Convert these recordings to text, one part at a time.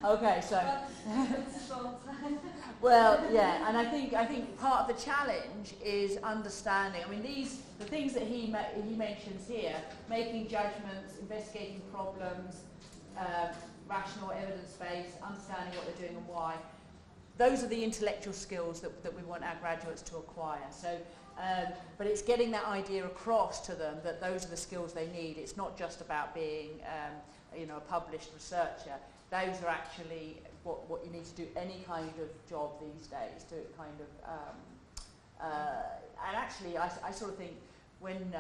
Okay, so well, yeah, and I think part of the challenge is understanding. I mean, the things that he mentions here: making judgments, investigating problems, rational, evidence-based, understanding what they're doing and why. Those are the intellectual skills that we want our graduates to acquire. So, but it's getting that idea across to them that those are the skills they need. It's not just about being, a published researcher. Those are actually what you need to do any kind of job these days to kind of, and actually I sort of think when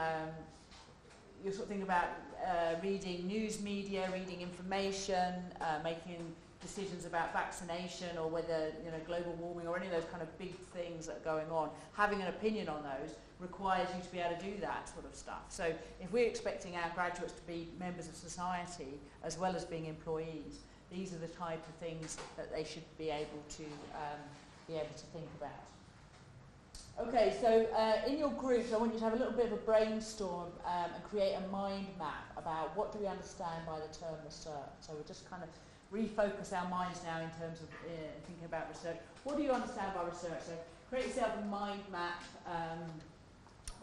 you're sort of thinking about reading news media, reading information, making decisions about vaccination or whether global warming or any of those kind of big things that are going on, having an opinion on those requires you to be able to do that sort of stuff. So if we're expecting our graduates to be members of society as well as being employees, these are the type of things that they should be able to think about. Okay, so in your groups, I want you to have a little bit of a brainstorm and create a mind map about what do we understand by the term research. So we'll just kind of refocus our minds now in terms of thinking about research. What do you understand by research? So create yourself a mind map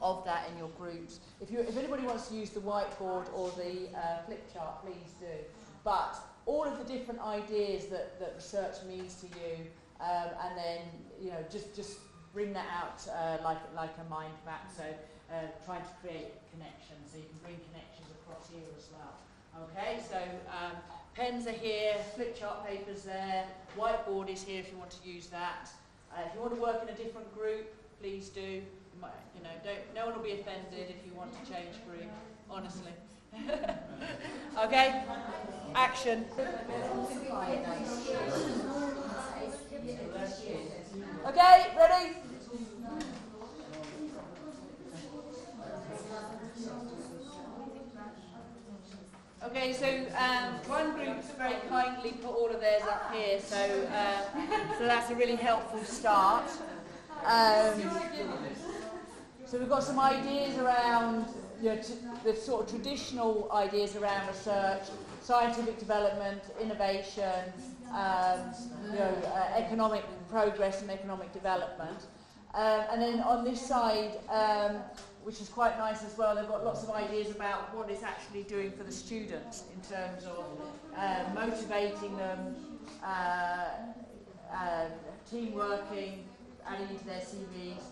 of that in your groups. If anybody wants to use the whiteboard or the flip chart, please do. But all of the different ideas that research means to you, and then just bring that out like a mind map. So trying to create connections, so you can bring connections across here as well. Okay, so pens are here, flip chart papers there, whiteboard is here if you want to use that. If you want to work in a different group, please do. No one will be offended if you want to change group, honestly. Okay, action. Okay, ready? Okay, so one group's very kindly put all of theirs up here, so that's a really helpful start. So we've got some ideas around the sort of traditional ideas around research, scientific development, innovation, economic progress and economic development. And then on this side, which is quite nice as well, they've got lots of ideas about what it's actually doing for the students in terms of motivating them, team working, adding into their CVs,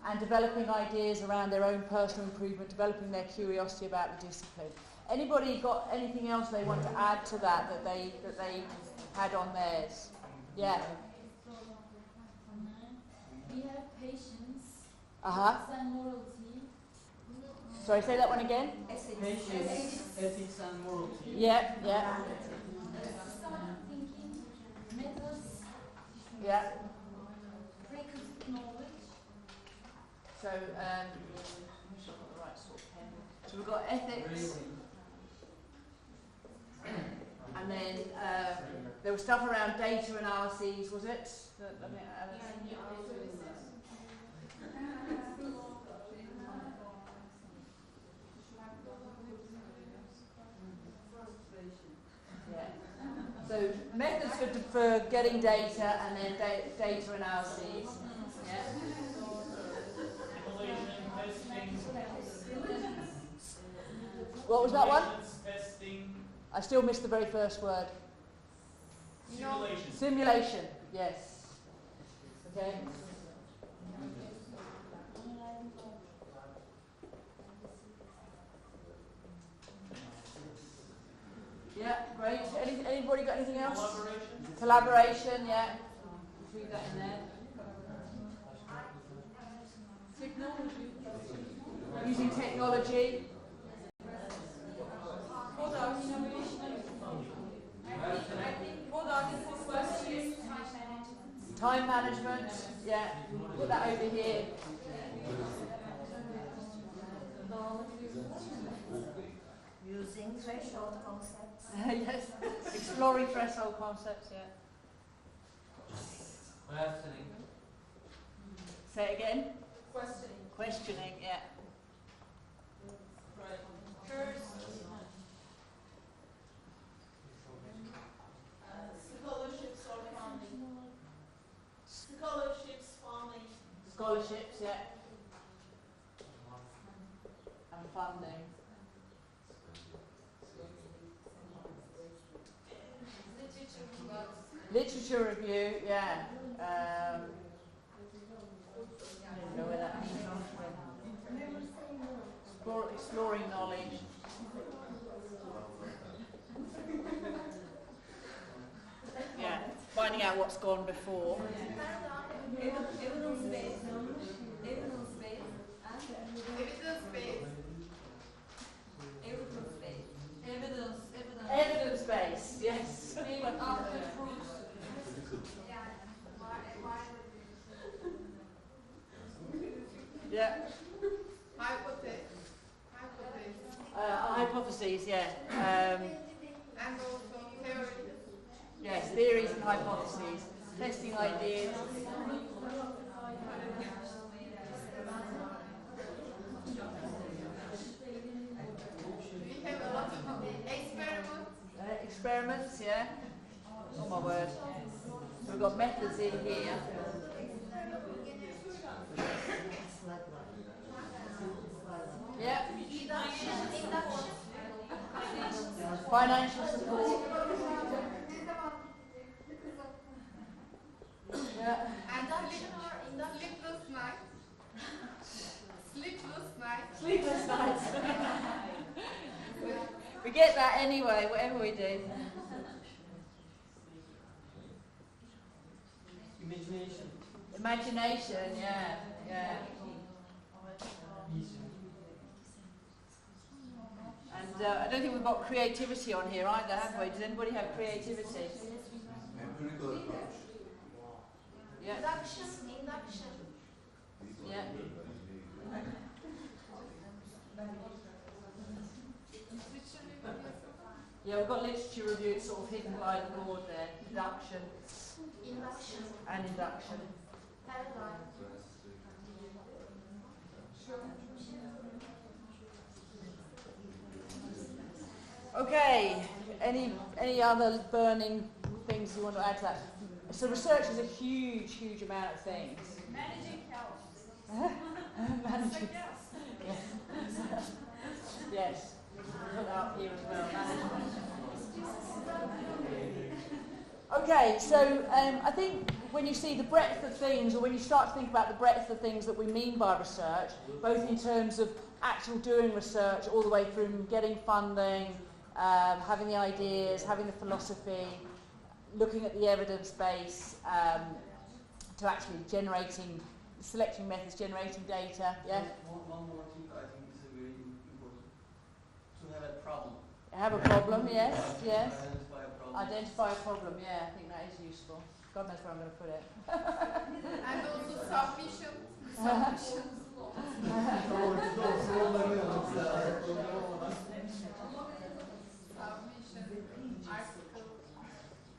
and developing ideas around their own personal improvement, developing their curiosity about the discipline. Anybody got anything else they want to add to that they had on theirs? Yeah. We have patience. Uh-huh. And morality. Sorry, say that one again. Patience, ethics and morality. Yeah. Systematic thinking, methods. Yeah. Frequent knowledge. So, I'm sure I've got the right sort of pen. So we've got ethics, and then there was stuff around data analyses, was it? Yeah. So methods for getting data, and then data analyses. Yeah. What was that one? Testing. I still missed the very first word. Simulation. Simulation, yes. Okay. Yeah, great. Anybody got anything else? Collaboration, yeah. Read that in there. Technology. Using technology. Time management, yeah. Put that over here. Using threshold concepts. Yes. Exploring threshold concepts, yeah. Questioning. Say it again. Questioning, yeah. First, scholarships, yeah. And funding. Literature review, yeah. I don't know where that comes from. Exploring knowledge. Yeah, finding out what's gone before. Evidence-based. Evidence-based, yes. After proofs. Yeah. Hypotheses, yeah. And also theory. Yes, theories and hypotheses. Testing ideas. We have a lot of experiments. Experiments, yeah. Oh my word. We've got methods in here. Yeah. Financial support. Yeah. And sleepless nights. Sleepless nights. Sleepless nights. We get that anyway, whatever we do. Imagination. Imagination, yeah, yeah. And I don't think we've got creativity on here either, have we? Does anybody have creativity? Empirical approach. Yeah. Induction. Yeah. Yeah, we've got literature review, it's sort of hidden by the board there. Deduction and induction. Paradigm. Okay, any other burning things you want to add to that? So research is a huge amount of things. Managing health. Managing. Yes. Yes. Put that up here as well. Management. Okay, so I think when you see the breadth of things, or when you start to think about the breadth of things that we mean by research, both in terms of actual doing research, all the way from getting funding, having the ideas, having the philosophy, looking at the evidence base, to actually selecting methods, generating data. Yeah. One more thing I think is very important. To have a problem. Have a problem. Yes. Yes. Identify a problem. Identify a problem. Yeah, I think that is useful. God knows where I'm going to put it. And also submission. Article.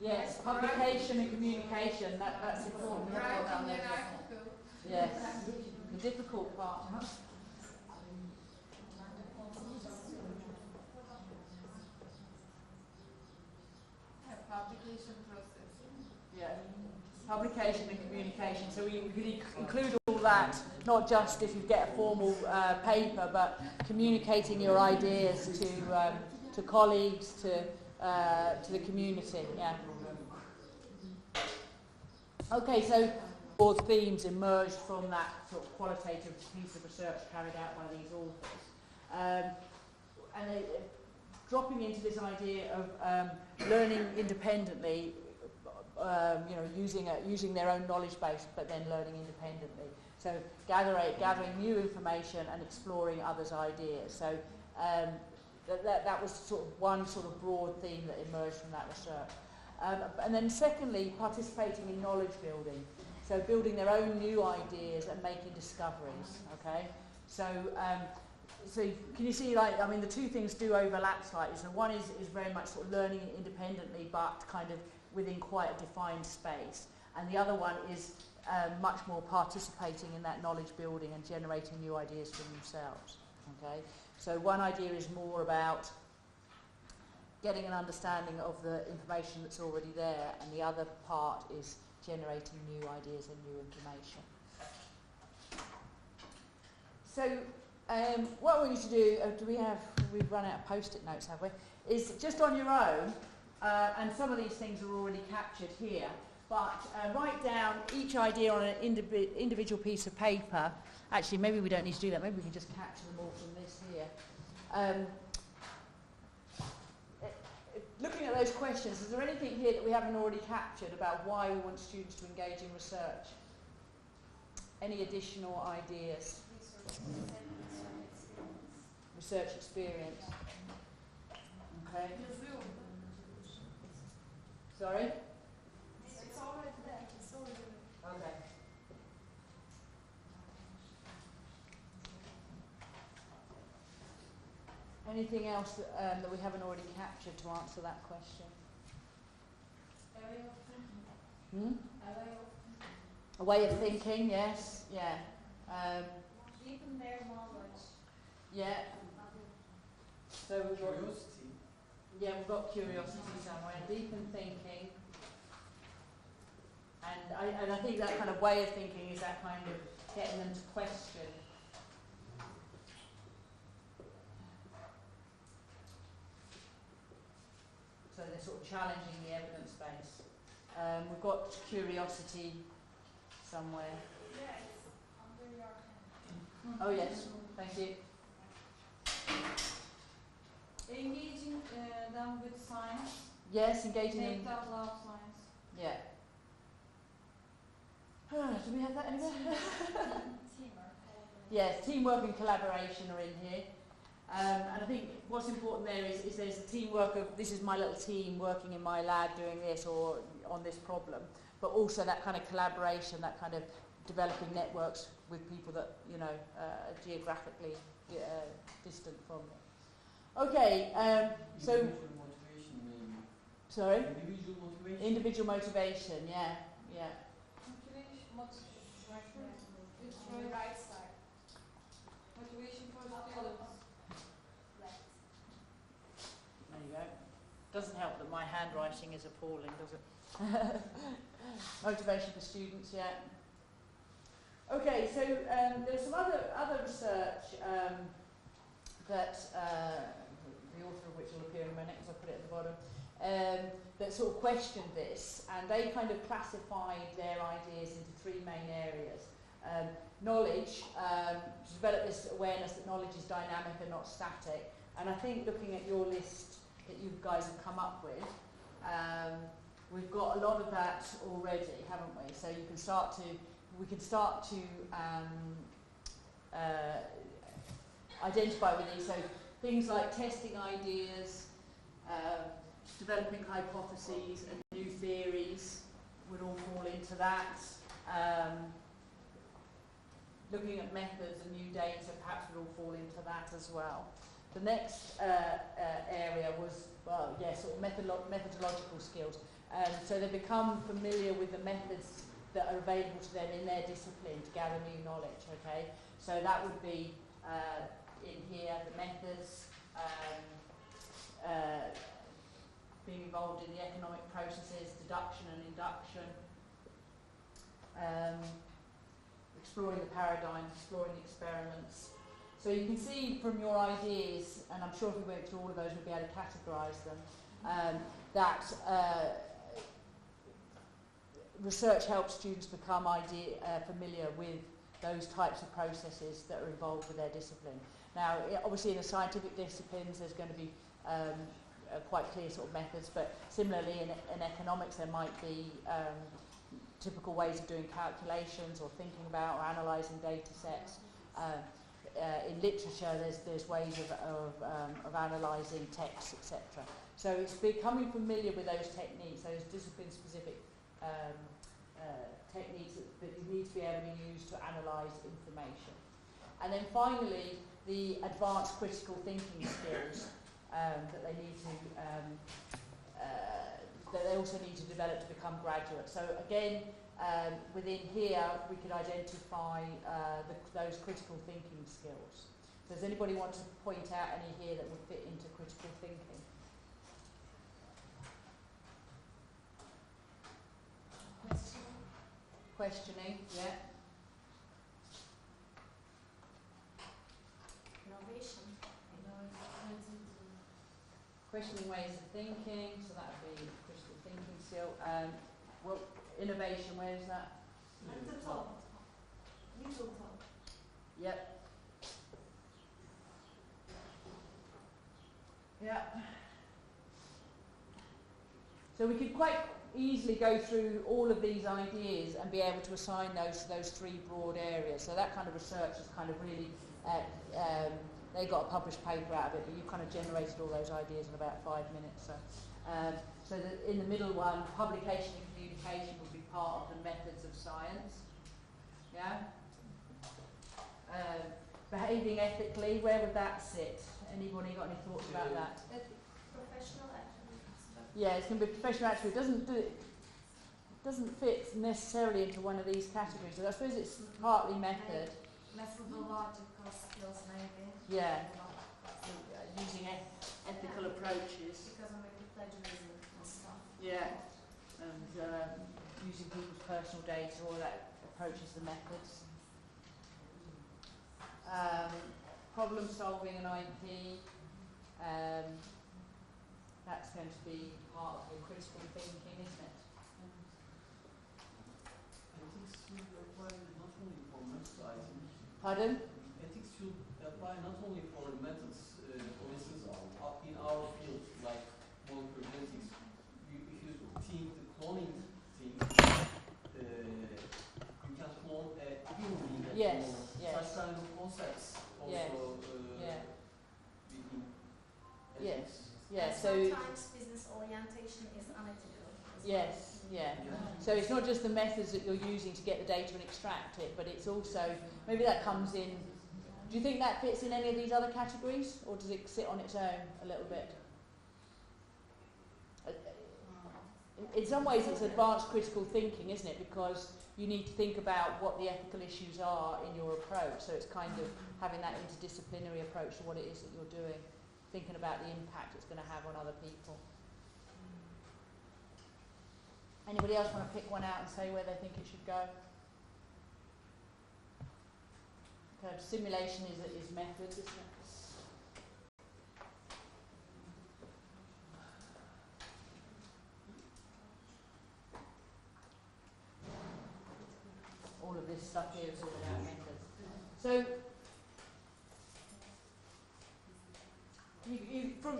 Yes, publication and communication. That's important. We have to put that on Writing an there. article. Yes, the difficult part. Publication process. Yeah, publication and communication. So we could include all that, not just if you get a formal paper, but communicating your ideas to colleagues, to the community. Yeah. Okay, so all themes emerged from that sort of qualitative piece of research carried out by these authors, and they, dropping into this idea of learning independently, using their own knowledge base, but then learning independently. So gathering new information and exploring others' ideas. So that was sort of one sort of broad theme that emerged from that research. And then secondly, participating in knowledge building. So building their own new ideas and making discoveries. Okay. So can you see, the two things do overlap slightly. So one is very much sort of learning independently, but kind of within quite a defined space. And the other one is much more participating in that knowledge building and generating new ideas for themselves. Okay. So one idea is more about getting an understanding of the information that's already there, and the other part is generating new ideas and new information. So what we need to do, we've run out of post-it notes, have we? Is just on your own, and some of these things are already captured here, but write down each idea on an individual piece of paper. Actually, maybe we don't need to do that, maybe we can just capture them all from this here. Looking at those questions, is there anything here that we haven't already captured about why we want students to engage in research? Any additional ideas? Research experience. Okay. Sorry? It's already there. It's already there. Okay. Anything else that we haven't already captured to answer that question? A way of thinking, yes, yeah. Deepen their knowledge. Yeah. So we've got, Curiosity. yeah, we've got curiosity somewhere, deepen thinking. And I think that kind of way of thinking is that kind of getting them to question. So they're sort of challenging the evidence base. We've got curiosity somewhere. Yeah, it's under your hand. Oh yes, thank you. Engaging them with science. Yes, engaging them. Make out loud science. Yeah. Do we have that anywhere? Teamwork. Yes, teamwork and collaboration are in here. And I think what's important there is there's a teamwork of, this is my little team working in my lab doing this or on this problem, but also that kind of collaboration, that kind of developing networks with people that, you know, are geographically distant from them. Okay, so... Individual motivation, maybe. Sorry? Individual motivation. Individual motivation, yeah, yeah. Motivation. It's On the right side. motivation for the students. Left. There you go. Doesn't help that my handwriting is appalling, does it? Motivation for students, yeah. Okay, so there's some other research that the author of which will appear in a minute because I put it at the bottom, that sort of questioned this, and they kind of classified their ideas into three main areas. Knowledge, to develop this awareness that knowledge is dynamic and not static, and I think looking at your list that you guys have come up with, we've got a lot of that already, haven't we? So you can start to, we can start to identify with these. So things like testing ideas, developing hypotheses and new theories would all fall into that. Looking at methods and new data perhaps would all fall into that as well. The next area was, well, yeah, sort of methodological skills. So they become familiar with the methods that are available to them in their discipline to gather new knowledge, okay? So that would be in here, the methods, being involved in the economic processes, deduction and induction, exploring the paradigms, exploring the experiments. So you can see from your ideas, and I'm sure if we went through all of those we'd be able to categorise them, that research helps students become familiar with those types of processes that are involved with their discipline. Now, obviously in the scientific disciplines there's going to be quite clear sort of methods, but similarly in economics there might be typical ways of doing calculations or thinking about or analysing data sets. In literature there's ways of analysing texts, etc. So it's becoming familiar with those techniques, those discipline-specific techniques that you need to be able to use to analyse information. And then finally, the advanced critical thinking skills that they need to, that they also need to develop to become graduates. So again, within here, we could identify those critical thinking skills. So does anybody want to point out any here that would fit into critical thinking? Questioning. Questioning, yeah. questioning ways of thinking, so that would be critical thinking still. Well, innovation, where is that? At the top. Middle top. Yep. Yeah. So we could quite easily go through all of these ideas and be able to assign those to those three broad areas. So that kind of research is kind of really, they got a published paper out of it, but you kind of generated all those ideas in about 5 minutes. So that in the middle one, publication and communication would be part of the methods of science. Yeah. Behaving ethically, where would that sit? Anybody got any thoughts about that? Professional attributes. Yeah, it's going to be professional attribute. It doesn't fit necessarily into one of these categories. So I suppose it's partly method. Methodological skills maybe. Yeah. Using ethical approaches. Because of maybe plagiarism and stuff. Yeah. And using people's personal data, all that approaches the methods. Problem solving and IP. That's going to be part of your critical thinking, isn't it? Ethics should apply not only for methods, I think. Pardon? Ethics should apply not only for methods, for instance, in our field, like molecular genetics, if you think the cloning thing, you can clone a human being at Yes, the moment. yes. Such kind of concepts also Yes, yeah. within Yes. ethics. Yeah, And so sometimes business orientation is unethical. as well. yes, yeah. So it's not just the methods that you're using to get the data and extract it, but it's also, maybe that comes in, do you think that fits in any of these other categories, or does it sit on its own a little bit? In some ways it's advanced critical thinking, isn't it? Because you need to think about what the ethical issues are in your approach, so it's kind of having that interdisciplinary approach to what it is that you're doing, thinking about the impact it's going to have on other people. Anybody else want to pick one out and say where they think it should go? Okay, simulation is methods, isn't it? All of this stuff here is all about methods. So,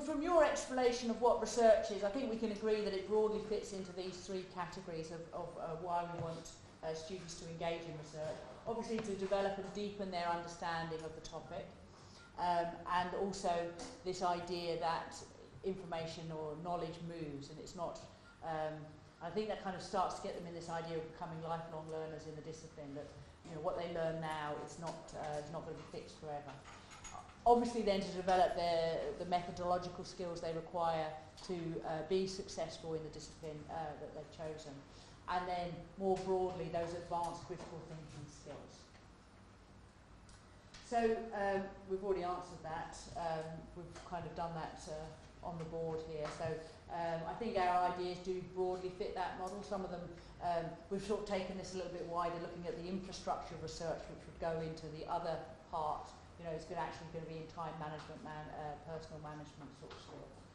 from your explanation of what research is, I think we can agree that it broadly fits into these three categories of why we want students to engage in research. Obviously to develop and deepen their understanding of the topic, and also this idea that information or knowledge moves, and it's not, I think that kind of starts to get them in this idea of becoming lifelong learners in the discipline, that what they learn now is not going to be fixed forever. Obviously then to develop the methodological skills they require to be successful in the discipline that they've chosen. And then more broadly those advanced critical thinking skills. So we've already answered that. We've kind of done that on the board here. So I think our ideas do broadly fit that model. Some of them, we've sort of taken this a little bit wider, looking at the infrastructure of research which would go into the other part. It's actually going to be in time management, personal management sort of skills.